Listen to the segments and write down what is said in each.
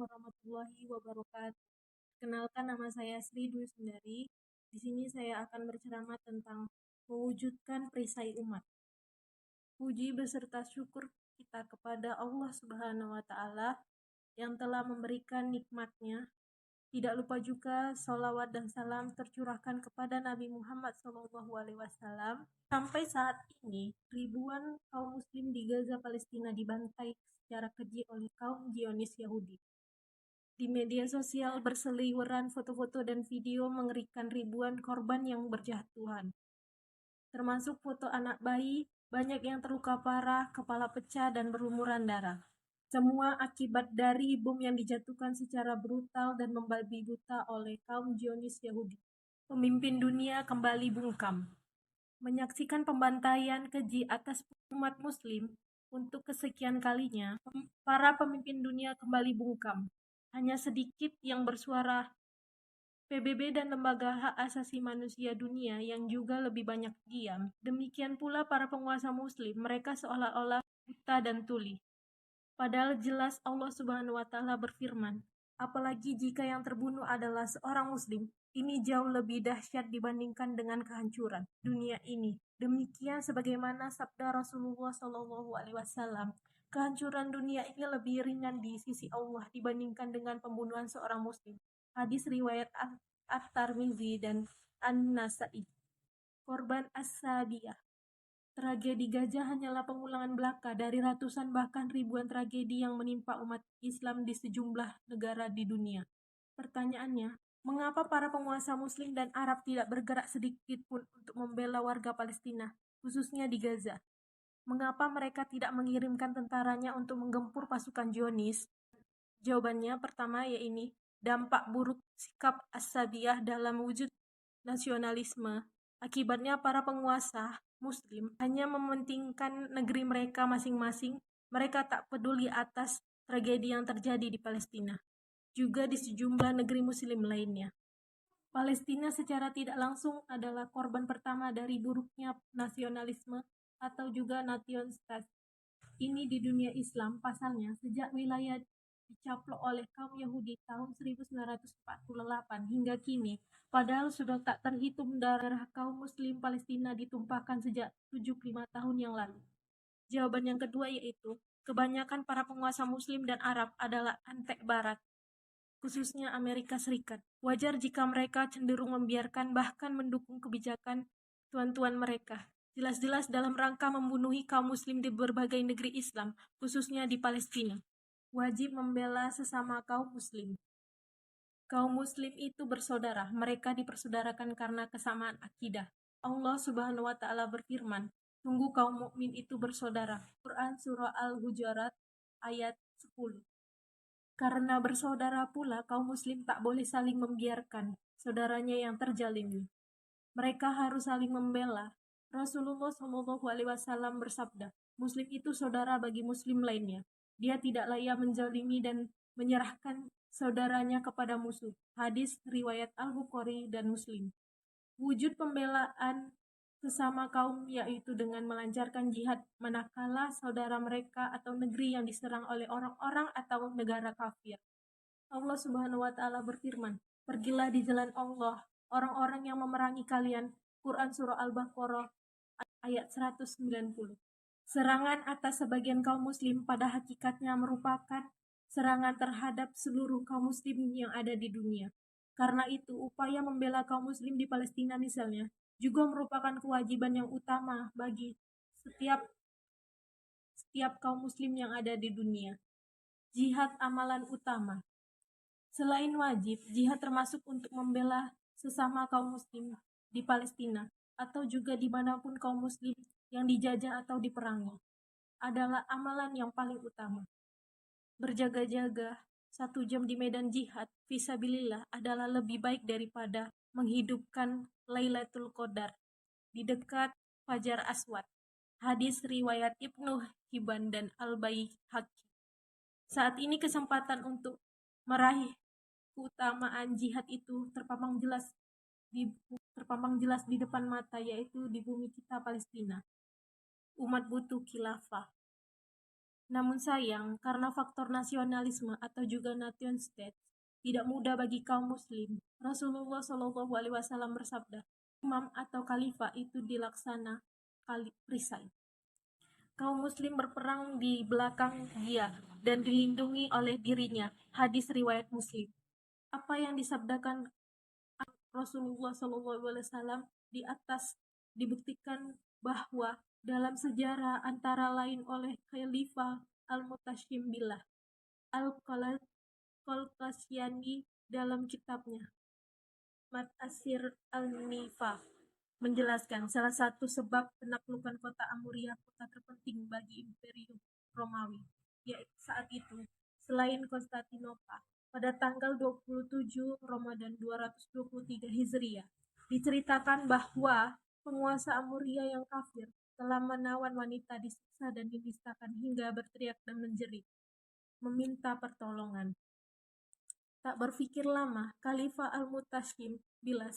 warahmatullahi wabarakatuh. Kenalkan, nama saya Sri Dwi Sundari. Di sini saya akan berceramah tentang mewujudkan perisai umat. Puji beserta syukur kita kepada Allah Subhanahu wa Ta'ala yang telah memberikan nikmatnya. Tidak lupa juga salawat dan salam tercurahkan kepada Nabi Muhammad SAW. Sampai saat ini, ribuan kaum muslim di Gaza, Palestina dibantai secara keji oleh kaum Zionis Yahudi. Di media sosial berseliweran foto-foto dan video mengerikan ribuan korban yang berjatuhan. Termasuk foto anak bayi, banyak yang terluka parah, kepala pecah dan berlumuran darah. Semua akibat dari bom yang dijatuhkan secara brutal dan membabi buta oleh kaum Zionis Yahudi. Pemimpin dunia kembali bungkam. Menyaksikan pembantaian keji atas umat muslim untuk kesekian kalinya, para pemimpin dunia kembali bungkam. Hanya sedikit yang bersuara. PBB dan lembaga hak asasi manusia dunia yang juga lebih banyak diam. Demikian pula para penguasa muslim, mereka seolah-olah buta dan tuli. Padahal jelas Allah Subhanahu wa Ta'ala berfirman, apalagi jika yang terbunuh adalah seorang muslim, ini jauh lebih dahsyat dibandingkan dengan kehancuran dunia ini. Demikian sebagaimana sabda Rasulullah SAW, kehancuran dunia ini lebih ringan di sisi Allah dibandingkan dengan pembunuhan seorang muslim. Hadis riwayat At-Tirmizi dan An-Nasa'i. Korban As-Sabiyah. Tragedi Gaza hanyalah pengulangan belaka dari ratusan bahkan ribuan tragedi yang menimpa umat Islam di sejumlah negara di dunia. Pertanyaannya, mengapa para penguasa muslim dan Arab tidak bergerak sedikit pun untuk membela warga Palestina, khususnya di Gaza? Mengapa mereka tidak mengirimkan tentaranya untuk menggempur pasukan Zionis? Jawabannya pertama yaitu dampak buruk sikap As-Sabiyah dalam wujud nasionalisme. Akibatnya para penguasa muslim hanya mementingkan negeri mereka masing-masing. Mereka tak peduli atas tragedi yang terjadi di Palestina, juga di sejumlah negeri muslim lainnya. Palestina secara tidak langsung adalah korban pertama dari buruknya nasionalisme atau juga nation state ini di dunia Islam. Pasalnya, sejak wilayah dicaplok oleh kaum Yahudi tahun 1948 hingga kini, padahal sudah tak terhitung darah kaum muslim Palestina ditumpahkan sejak 75 tahun yang lalu. Jawaban yang kedua yaitu, kebanyakan para penguasa muslim dan Arab adalah antek barat, khususnya Amerika Serikat. Wajar jika mereka cenderung membiarkan bahkan mendukung kebijakan tuan-tuan mereka. Jelas-jelas dalam rangka membunuhi kaum muslim di berbagai negeri Islam, khususnya di Palestina. Wajib membela sesama kaum muslim. Kaum muslim itu bersaudara, mereka dipersaudarakan karena kesamaan akidah. Allah Subhanahu wa Ta'ala berfirman, sungguh kaum mukmin itu bersaudara. Quran Surah Al-Hujurat ayat 10. Karena bersaudara pula kaum muslim tak boleh saling membiarkan saudaranya yang terzalimi. Mereka harus saling membela. Rasulullah SAW bersabda, muslim itu saudara bagi muslim lainnya. Dia tidak layak menzalimi dan menyerahkan saudaranya kepada musuh. Hadis riwayat Al-Bukhari dan Muslim. Wujud pembelaan sesama kaum yaitu dengan melancarkan jihad manakala saudara mereka atau negeri yang diserang oleh orang-orang atau negara kafir. Allah Subhanahu wa Ta'ala berfirman, pergilah di jalan Allah orang-orang yang memerangi kalian. Quran Surah Al-Baqarah ayat 190. Serangan atas sebagian kaum muslim pada hakikatnya merupakan serangan terhadap seluruh kaum muslim yang ada di dunia. Karena itu, upaya membela kaum muslim di Palestina misalnya, juga merupakan kewajiban yang utama bagi setiap kaum muslim yang ada di dunia. Jihad amalan utama. Selain wajib, jihad termasuk untuk membela sesama kaum muslim di Palestina atau juga dimanapun kaum muslim yang dijajah atau diperangi adalah amalan yang paling utama. Berjaga-jaga 1 jam di medan jihad fisabilillah adalah lebih baik daripada menghidupkan Lailatul Qadar di dekat Fajar Aswad. Hadis riwayat Ibnu Hibban dan Al-Baihaqi. Saat ini kesempatan untuk meraih keutamaan jihad itu terpampang jelas di depan mata, yaitu di bumi kita Palestina. Umat butuh khilafah. Namun sayang, karena faktor nasionalisme atau juga nation state, tidak mudah bagi kaum muslim. Rasulullah Shallallahu Alaihi Wasallam bersabda, imam atau khalifah itu dilaksana perisai. Kaum muslim berperang di belakang dia dan dilindungi oleh dirinya. Hadis riwayat Muslim. Apa yang disabdakan Rasulullah SAW di atas dibuktikan bahwa dalam sejarah antara lain oleh Khalifah Al-Mutashim Billah Al-Qalqasyani dalam kitabnya Mat Asir Al-Nifa menjelaskan salah satu sebab penaklukan kota Amuria, kota terpenting bagi Imperium Romawi, yaitu saat itu selain Konstantinopel, pada tanggal 27 Ramadan 223 Hijriah, diceritakan bahwa penguasa Amuria yang kafir telah menawan wanita disiksa dan dinistakan hingga berteriak dan menjerit, meminta pertolongan. Tak berpikir lama, Khalifah Al-Mutashim bila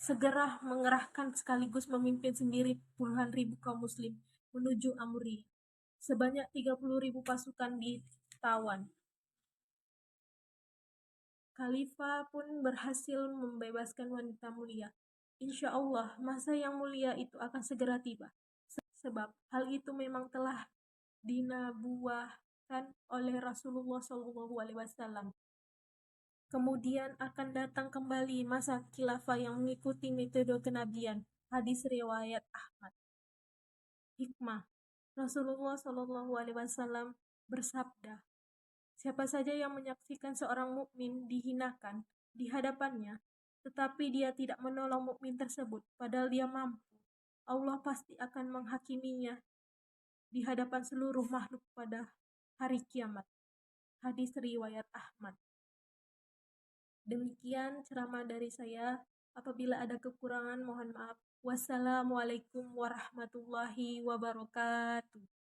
segera mengerahkan sekaligus memimpin sendiri puluhan ribu kaum muslim menuju Amuria. Sebanyak 30.000 pasukan ditawan. Khalifah pun berhasil membebaskan wanita mulia. Insya Allah, masa yang mulia itu akan segera tiba. Sebab hal itu memang telah dinabuahkan oleh Rasulullah SAW. Kemudian akan datang kembali masa khilafah yang mengikuti metode kenabian. Hadis riwayat Ahmad. Hikmah. Rasulullah SAW bersabda, siapa saja yang menyaksikan seorang mukmin dihinakan di hadapannya, tetapi dia tidak menolong mukmin tersebut, padahal dia mampu, Allah pasti akan menghakiminya di hadapan seluruh makhluk pada hari kiamat. Hadis riwayat Ahmad. Demikian ceramah dari saya. Apabila ada kekurangan, mohon maaf. Wassalamualaikum warahmatullahi wabarakatuh.